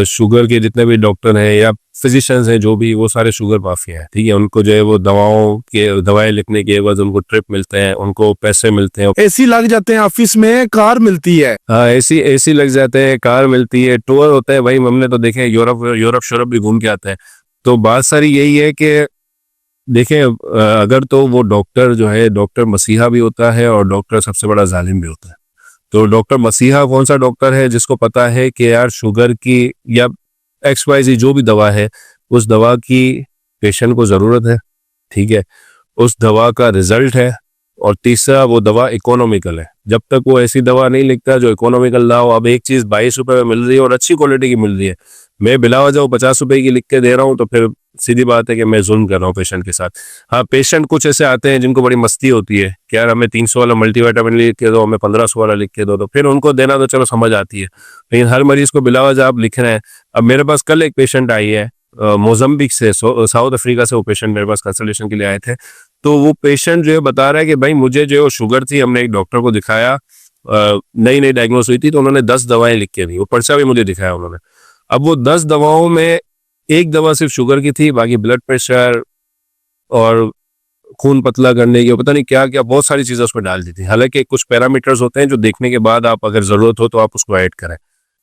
शुगर के जितने भी डॉक्टर हैं या फिजिशियंस हैं जो भी, वो सारे शुगर माफिया हैं। ठीक है, उनको जो है वो दवाएं लिखने के बाद उनको ट्रिप मिलते हैं, उनको पैसे मिलते हैं, एसी लग जाते हैं ऑफिस में, कार मिलती है। हाँ एसी लग जाते हैं, कार मिलती है, टूर होता है। भाई हमने तो देखे यूरोप शोरप भी घूम के आते हैं। तो बात सारी यही है कि देखें, अगर तो वो डॉक्टर जो है डॉक्टर मसीहा भी होता है और डॉक्टर सबसे बड़ा जालिम भी होता है। तो डॉक्टर मसीहा कौन सा डॉक्टर है? जिसको पता है कि यार शुगर की या XYZ जो भी दवा है, उस दवा की पेशेंट को जरूरत है। ठीक है, उस दवा का रिजल्ट है, और तीसरा वो दवा इकोनॉमिकल है। जब तक वो ऐसी दवा नहीं लिखता जो इकोनॉमिकल ना हो, अब एक चीज 22 रुपए में मिल रही है और अच्छी क्वालिटी की मिल रही है, मैं बिला वजह 50 रुपए की लिख के दे रहा हूँ, तो फिर सीधी बात है कि मैं जुल्म कर रहा हूँ पेशेंट के साथ। हाँ, पेशेंट कुछ ऐसे आते हैं जिनको बड़ी मस्ती होती है कि यार हमें 300 वाला मल्टीविटामिन लिख के दो, हमें 1500 वाला लिख के दो, तो फिर उनको देना तो चलो समझ आती है, लेकिन हर मरीज को बिला वजह आप लिख रहे हैं। अब मेरे पास कल एक पेशेंट आई है मोजम्बिक से, साउथ अफ्रीका से। वो पेशेंट मेरे पास कंसल्टेशन के लिए आए थे। तो वो पेशेंट जो है बता रहा है कि भाई मुझे जो शुगर थी, हमने एक डॉक्टर को दिखाया, नई डायग्नोस हुई थी, तो उन्होंने 10 दवाएं लिख के दी, वो पर्चा भी मुझे दिखाया उन्होंने। अब वो 10 दवाओं में एक दवा सिर्फ शुगर की थी, बाकी ब्लड प्रेशर और खून पतला करने की, पता नहीं क्या क्या बहुत सारी चीजें उसमें डाल दी थी। हालांकि कुछ पैरामीटर्स होते हैं जो देखने के बाद आप अगर जरूरत हो तो आप उसको ऐड करें।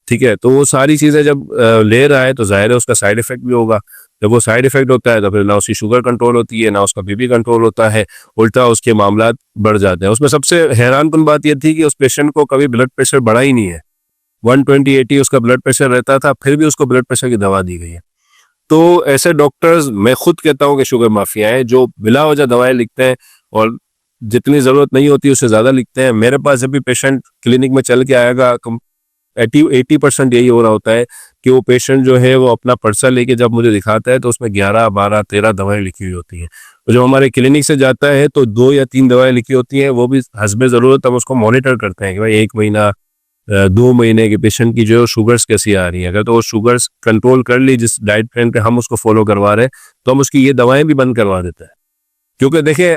ठीक है, तो वो सारी चीजें जब ले रहा है तो जाहिर है उसका साइड इफेक्ट भी होगा। जब वो साइड इफेक्ट होता है तो फिर ना उसकी शुगर कंट्रोल होती है, ना उसका बीपी कंट्रोल होता है, उल्टा उसके मामला बढ़ जाते हैं। उसमें सबसे हैरानकुन बात यह थी कि उस पेशेंट को कभी ब्लड प्रेशर बढ़ा ही नहीं है। 120/80 उसका ब्लड प्रेशर रहता था, फिर भी उसको ब्लड प्रेशर की दवा दी गई है। तो ऐसे डॉक्टर्स मैं खुद कहता हूं कि शुगर माफिया है, जो बिला वजह दवाएं लिखते हैं और जितनी ज़रूरत नहीं होती उससे ज़्यादा लिखते हैं। मेरे पास जब भी पेशेंट क्लिनिक में चल के आएगा 80% यही हो रहा होता है कि वो पेशेंट जो है वो अपना पर्चा लेके जब मुझे दिखाता है तो उसमें 11, 12, 13 दवाएं लिखी हुई होती हैं। तो जब हमारे क्लिनिक से जाता है तो 2 या 3 दवाएं लिखी होती हैं, वो भी हस्बे ज़रूरत हम उसको मॉनिटर करते हैं कि भाई 1 महीना 2 महीने के पेशेंट की जो शुगर्स कैसी आ रही है। अगर तो वो शुगर्स कंट्रोल कर ली जिस डाइट प्लान पे हम उसको फॉलो करवा रहे हैं, तो हम उसकी ये दवाएं भी बंद करवा देते हैं। क्योंकि देखिए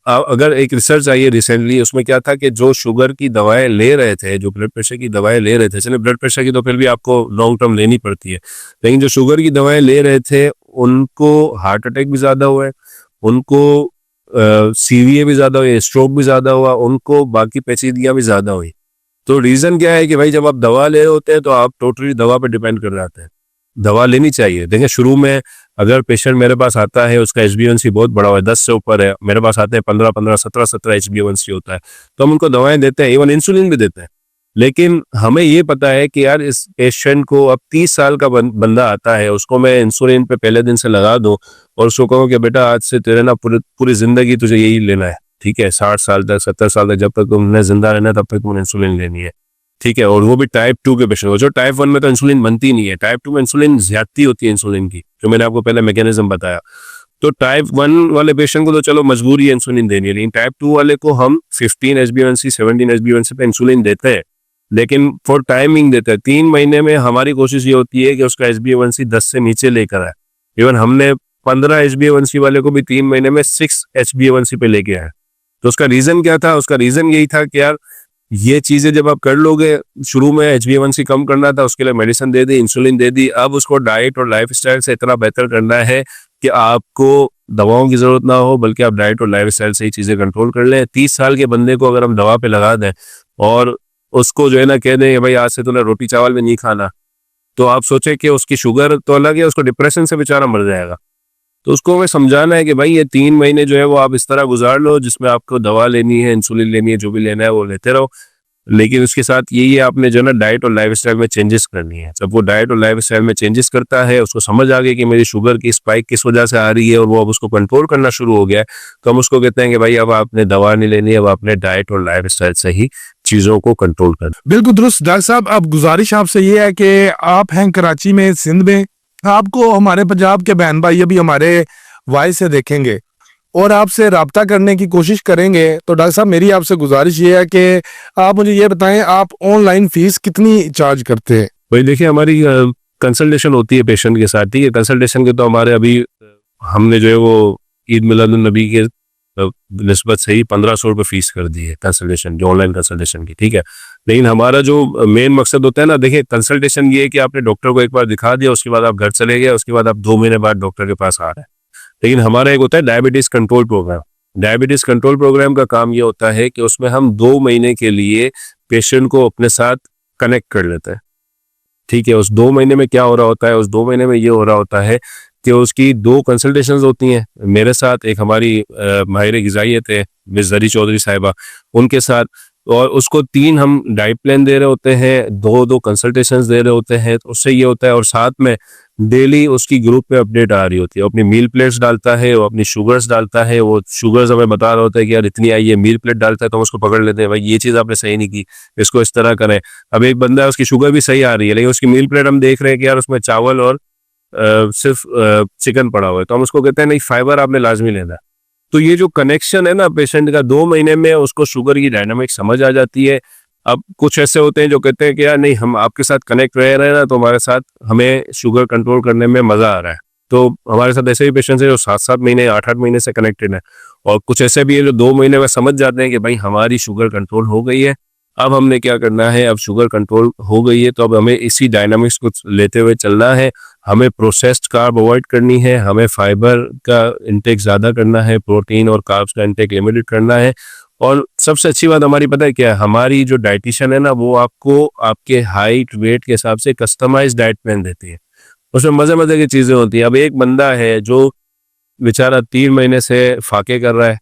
अगर एक रिसर्च आई है रिसेंटली, उसमें क्या था कि जो शुगर की दवाएं ले रहे थे, जो ब्लड प्रेशर की दवाएं ले रहे थे, चलिए ब्लड प्रेशर की तो फिर भी आपको लॉन्ग टर्म लेनी पड़ती है, लेकिन जो शुगर की दवाएं ले रहे थे उनको हार्ट अटैक भी ज़्यादा हुआ है, उनको सीवीए भी ज़्यादा हुई, स्ट्रोक भी ज़्यादा हुआ, उनको बाकी पेचीदगियाँ भी ज़्यादा हुई। तो रीज़न क्या है कि भाई जब आप दवा ले रहे होते हैं तो आप टोटली दवा पर डिपेंड कर जाते हैं। दवा लेनी चाहिए। देखिए शुरू में अगर पेशेंट मेरे पास आता है, उसका HbA1c बहुत बड़ा हुआ है, 10 से ऊपर है, मेरे पास आते हैं 15-15, 17-17 HbA1c होता है, तो हम उनको दवाएं देते हैं, इवन इंसुलिन भी देते हैं। लेकिन हमें ये पता है कि यार इस पेशेंट को अब 30 साल का बंदा आता है, उसको मैं इंसुलिन पे पहले दिन से लगा दूं और उसको कहूँ कि बेटा आज से तेरे ना पूरी जिंदगी तुझे यही लेना है, ठीक है, 60 साल तक, 70 साल तक, जब तक तुमने जिंदा रहना है तब तक तुमने इंसुलिन लेनी है, ठीक है। और वो भी टाइप 2 के पेशेंट, जो टाइप 1 में तो इंसुलिन बनती नहीं है, टाइप 2 में इंसुलिन ज्यादती होती है इंसुलिन की, जो मैंने आपको पहले मैकेनिज्म बताया। तो टाइप 1 वाले पेशेंट को तो चलो मजबूरी है इंसुलिन देनी है, लेकिन टाइप 2 वाले को हम 15 HbA1c 17 HbA1c पे इंसुलिन देते हैं, लेकिन फॉर टाइमिंग देते हैं। 3 महीने में हमारी कोशिश ये होती है कि उसका HbA1c 10 से नीचे लेकर आए। इवन हमने 15 HbA1c वाले को भी 3 महीने में 6 HbA1c पे लेके आए। तो उसका रीजन क्या था? उसका रीजन यही था कि यार ये चीजें जब आप कर लोगे, शुरू में HbA1c कम करना था, उसके लिए मेडिसिन दे दी, इंसुलिन दे दी, अब उसको डाइट और लाइफस्टाइल से इतना बेहतर करना है कि आपको दवाओं की जरूरत ना हो, बल्कि आप डाइट और लाइफस्टाइल से ही चीजें कंट्रोल कर लें। 30 साल के बंदे को अगर हम दवा पे लगा दें और उसको जो है ना कह दें भाई आज से तूने रोटी चावल भी नहीं खाना, तो आप सोचे कि उसकी शुगर तो अलग है, उसको डिप्रेशन से बेचारा मर जाएगा। तो उसको हमें समझाना है कि भाई ये 3 महीने जो है वो आप इस तरह गुजार लो जिसमें आपको दवा लेनी है, इंसुलिन लेनी है, जो भी लेना है वो लेते रहो, लेकिन उसके साथ यही है आपने जो ना डाइट और लाइफस्टाइल में चेंजेस करनी है। जब वो डाइट और लाइफस्टाइल में चेंजेस करता है, उसको समझ आ गई कि मेरी शुगर की स्पाइक किस वजह से आ रही है और वो अब उसको कंट्रोल करना शुरू हो गया है, तो हम उसको कहते हैं कि भाई अब आपने दवा नहीं लेनी है, अब आपने डाइट और लाइफस्टाइल से ही चीजों को कंट्रोल करना। बिल्कुल दुरुस्त डॉक्टर साहब। अब गुजारिश आपसे ये है कि आप हैं कराची में, सिंध में, आपको हमारे पंजाब के बहन भाई अभी हमारे वॉइस से देखेंगे और आपसे राब्ता करने की कोशिश करेंगे, तो डॉक्टर साहब मेरी आपसे गुजारिश ये है कि आप मुझे ये बताएं आप ऑनलाइन फीस कितनी चार्ज करते हैं? भाई देखिए हमारी कंसल्टेशन होती है पेशेंट के साथ, ठीक है। कंसल्टेशन के तो हमारे अभी हमने जो है वो ईद मिलादुन नबी के निस्बत से ही 1500 रुपये फीस कर दी है कंसल्टेशन, जो ऑनलाइन कंसल्टेशन की, ठीक है। लेकिन हमारा जो मेन मकसद होता है ना, देखिए कंसल्टेशन ये है कि आपने डॉक्टर को एक बार दिखा दिया, उसके बाद आप घर चले गए, उसके बाद आप 2 महीने बाद डॉक्टर के पास आ रहे हैं। लेकिन हमारा एक होता है diabetes control programme. Diabetes control programme का काम ये होता है कि उसमें हम 2 महीने के लिए पेशेंट को अपने साथ कनेक्ट कर लेते हैं, ठीक है। उस 2 महीने में क्या हो रहा होता है? उस 2 महीने में ये हो रहा होता है कि उसकी 2 कंसल्टेशंस होती हैं मेरे साथ, एक हमारी माहिर ग़िज़ाइयत है मिस ज़री चौधरी साहिबा, उनके साथ, और उसको 3 हम डाइट प्लान दे रहे होते हैं, 2 कंसल्टेशंस दे रहे होते हैं। तो उससे ये होता है, और साथ में डेली उसकी ग्रुप पे अपडेट आ रही होती है, अपनी मील प्लेट्स डालता है, वो अपनी शुगर्स डालता है, वो शुगर्स हमें बता रहा होता है कि यार इतनी आई है, मील प्लेट डालता है तो हम उसको पकड़ लेते हैं, भाई ये चीज़ आपने सही नहीं की, इसको इस तरह करें। अब एक बंदा है उसकी शुगर भी सही आ रही है, लेकिन उसकी मील प्लेट हम देख रहे हैं कि यार उसमें चावल और सिर्फ चिकन पड़ा हुआ है, तो हम उसको कहते हैं नहीं फाइबर आपने लाजमी लेना है। तो ये जो कनेक्शन है ना पेशेंट का, 2 महीने में उसको शुगर की डायनामिक समझ आ जाती है। अब कुछ ऐसे होते हैं जो कहते हैं कि यार नहीं हम आपके साथ कनेक्ट रह रहे हैं ना, तो हमारे साथ हमें शुगर कंट्रोल करने में मजा आ रहा है। तो हमारे साथ ऐसे भी पेशेंट्स हैं जो 7-7 महीने 8-8 महीने से कनेक्टेड है, और कुछ ऐसे भी है जो 2 महीने में समझ जाते हैं कि भाई हमारी शुगर कंट्रोल हो गई है, अब हमने क्या करना है, अब शुगर कंट्रोल हो गई है तो अब हमें इसी डायनामिक्स को लेते हुए चलना है। हमें प्रोसेस्ड कार्ब अवॉइड करनी है, हमें फाइबर का इंटेक ज़्यादा करना है, प्रोटीन और कार्ब्स का इंटेक लिमिटेड करना है। और सबसे अच्छी बात हमारी पता है क्या है? हमारी जो डाइटिशियन है ना, वो आपको आपके हाइट वेट के हिसाब से कस्टमाइज डाइट प्लान देती है। उसमें मज़े मज़े की चीज़ें होती हैं। अब एक बंदा है जो बेचारा 3 महीने से फाके कर रहा है,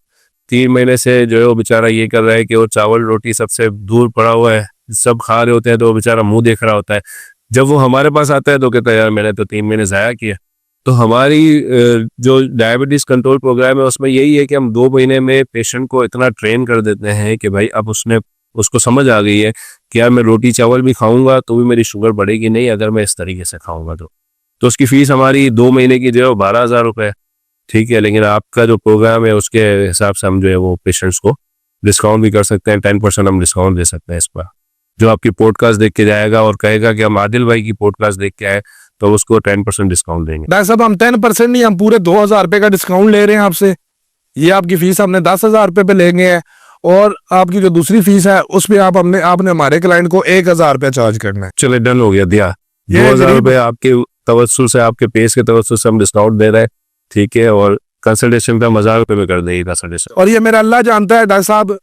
3 महीने से जो है वो बेचारा ये कर रहा है कि वो चावल रोटी सबसे दूर पड़ा हुआ है, सब खा रहे होते हैं तो वो बेचारा मुंह देख रहा होता है। जब वो हमारे पास आता है तो कहता है यार मैंने तो 3 महीने ज़ाया किया। तो हमारी जो डायबिटीज कंट्रोल प्रोग्राम है उसमें यही है कि हम 2 महीने में पेशेंट को इतना ट्रेन कर देते हैं कि भाई अब उसको समझ आ गई है कि यार मैं रोटी चावल भी खाऊंगा तो भी मेरी शुगर बढ़ेगी नहीं अगर मैं इस तरीके से खाऊंगा तो उसकी फीस हमारी 2 महीने की जो है 12,000 रुपये, ठीक है। लेकिन आपका जो प्रोग्राम है उसके हिसाब से हम जो है वो पेशेंट्स को डिस्काउंट भी कर सकते हैं, 10% हम डिस्काउंट दे सकते हैं इस पर। जो आपकी पॉडकास्ट देख के जाएगा और कहेगा कि हम आदिल भाई की पॉडकास्ट देख के आए तो उसको 10% डिस्काउंट देंगे। डॉक्टर साहब हम 10% नहीं, हम पूरे 2,000 रुपये का डिस्काउंट ले रहे हैं आपसे। ये आपकी फीस हमने 10,000 रुपये पे लेंगे हैं और आपकी जो दूसरी फीस है उस पर आपने हमारे क्लाइंट को 1,000 रुपये चार्ज करना है। चले डन हो गया, दिया ये 2,000 गरीब- रुपये आपके तवज्जुल से, आपके पेश के तवज्जुल से हम डिस्काउंट दे रहे हैं, ठीक है। और कंसल्टेशन पे हम 1,000 रुपये में कर देंगे कंसल्टेशन। और ये मेरा अल्लाह जानता है डॉक्टर साहब,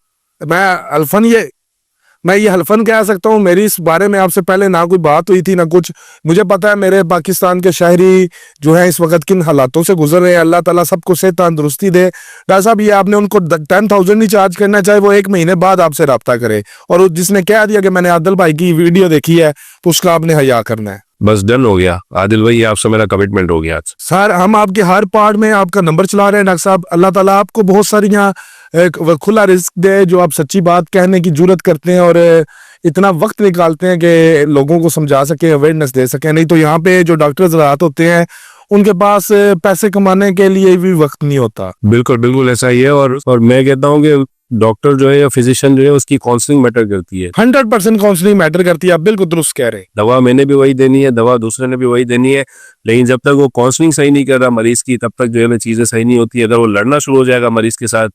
मैं ये हल्फन कह सकता हूँ, मेरी इस बारे में आपसे पहले ना कोई बात हुई थी ना कुछ। मुझे पता है मेरे पाकिस्तान के शहरी जो है इस वक्त किन हालातों से गुजर रहे हैं। अल्लाह ताला सबको सेहत तंदुरुस्ती दे। डॉक्टर साहब ये आपने उनको 10,000 नहीं चार्ज करना, चाहे वो 1 महीने बाद आपसे रब्ता करे। और जिसने कह दिया कि मैंने आदिल भाई की वीडियो देखी है तो उसका आपने हया करना है। बस डन हो गया आदिल भाई, आपसे मेरा कमिटमेंट हो गया आज। सर हम आपके हर पार्ट में आपका नंबर चला रहे हैं डॉक्टर साहब। अल्लाह ताला आपको बहुत सारी यहाँ खुला रिस्क दे, जो आप सच्ची बात कहने की जुर्रत करते हैं और इतना वक्त निकालते हैं कि लोगों को समझा सके, अवेयरनेस दे सके। नहीं तो यहाँ पे जो डॉक्टर ज़रात होते हैं उनके पास पैसे कमाने के लिए भी वक्त नहीं होता। बिल्कुल बिल्कुल ऐसा ही है। और मैं कहता हूँ कि डॉक्टर जो है या फिजिशियन जो है उसकी काउंसलिंग मैटर करती है। 100% काउंसलिंग मैटर करती है, आप बिल्कुल दुरुस्त कह रहे हैं। दवा मैंने भी वही देनी है, दवा दूसरे ने भी वही देनी है, लेकिन जब तक वो काउंसलिंग सही नहीं कर रहा मरीज की तब तक जो है चीजें सही नहीं होती। अगर वो लड़ना शुरू हो जाएगा मरीज के साथ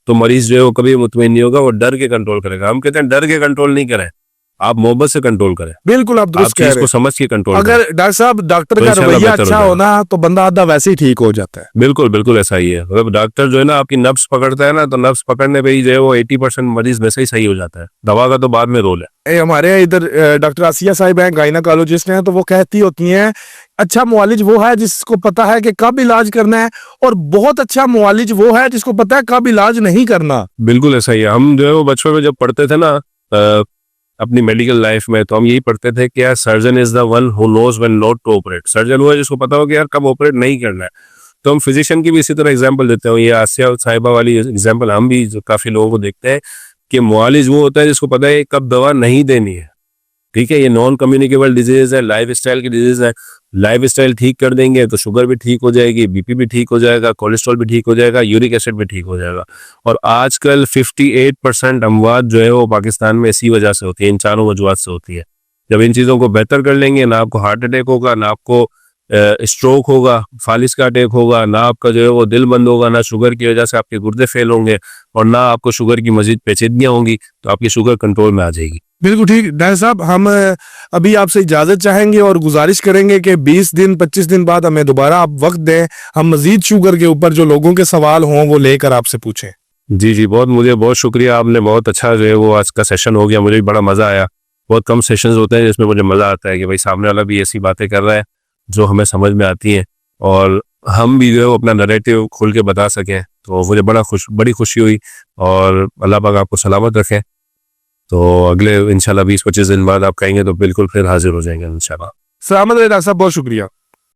तो मरीज जो है वो कभी मुतमईन नहीं होगा, वो डर के कंट्रोल करेगा। हम कहते हैं डर के कंट्रोल नहीं करें, आप मोहब्बत से कंट्रोल करें, बिल्कुल आप आप दुरुस्त कह चीज रहे को हैं। समझ के कंट्रोल करें। अगर डॉक्टर साहब डॉक्टर तो का इंशाल्लाह रवैया बेहतर हो अच्छा जाएगा। होना तो बंदा आधा वैसे ही ठीक हो जाता है। बिल्कुल बिल्कुल ऐसा ही है। मतलब डॉक्टर जो है ना आपकी नब्ज पकड़ता है ना, तो नब्ज पकड़ने पे ही जो है वो 80% मरीज वैसे ही सही हो जाता है। दवा का तो बाद में रोल है। हमारे इधर डॉक्टर आसिया साहिब हैं, गायनाकोलॉजिस्ट हैं, तो वो कहती होती हैं अच्छा मुआलिज वो है जिसको पता है कि कब इलाज करना है, और बहुत अच्छा मुआलिज वो है जिसको पता है कब इलाज नहीं करना। बिल्कुल ऐसा ही है। हम जो है वो बचपन में जब पढ़ते थे ना अपनी मेडिकल लाइफ में, तो हम यही पढ़ते थे कि यार surgeon is the one who knows when not to operate. Surgeon वो है जिसको पता हो कि यार कब ऑपरेट नहीं करना है। तो हम फिजिशियन की भी इसी तरह एग्जांपल देते हैं। ये आसिया साहिबा वाली एग्जांपल हम भी काफी लोगों को देखते हैं कि मुआलिज वो होता है जिसको पता है कब दवा नहीं देनी है, ठीक है। ये नॉन कम्युनिकेबल डिजीज है, लाइफ स्टाइल की डिजीज है। लाइफ स्टाइल ठीक कर देंगे तो शुगर भी ठीक हो जाएगी, बीपी भी ठीक हो जाएगा, कोलेस्ट्रॉल भी ठीक हो जाएगा, यूरिक एसिड भी ठीक हो जाएगा। और आजकल 58% अमवात जो है वो पाकिस्तान में इसी वजह से होती है, इन चारों वजूहत से होती है। जब इन चीज़ों को बेहतर कर लेंगे, ना आपको हार्ट अटैक होगा, ना आपको स्ट्रोक होगा, फालिस का अटैक होगा, ना आपका जो है वो दिल बंद होगा, ना शुगर की वजह से आपके गुर्दे फेल होंगे, और ना आपको शुगर की मजीद पेचीदगियाँ होंगी, तो आपकी शुगर कंट्रोल में आ जाएगी। बिल्कुल ठीक डॉक्टर साहब, हम अभी आपसे इजाजत चाहेंगे और गुजारिश करेंगे कि 20 दिन 25 दिन बाद हमें दोबारा आप वक्त दें, हम मजीद शुगर के ऊपर जो लोगों के सवाल हों वो लेकर आपसे पूछें। जी जी, मुझे बहुत शुक्रिया, आपने बहुत अच्छा जो है वो आज का सेशन हो गया, मुझे भी बड़ा मजा आया। बहुत कम सेशंस होते हैं जिसमें मुझे मजा आता है कि भाई सामने वाला भी ऐसी बातें कर रहा है जो हमें समझ में आती हैं, और हम भी जो है वो अपना नैरेटिव खोल के बता सकें। तो मुझे बड़ी खुशी हुई, और अल्लाह पाक आपको सलामत रखें। तो अगले इंशाल्लाह 20-25 दिन बाद आप कहेंगे तो बिल्कुल फिर हाजिर हो जाएंगे इंशाल्लाह। सलामत रहे डॉक्टर साहब, बहुत शुक्रिया।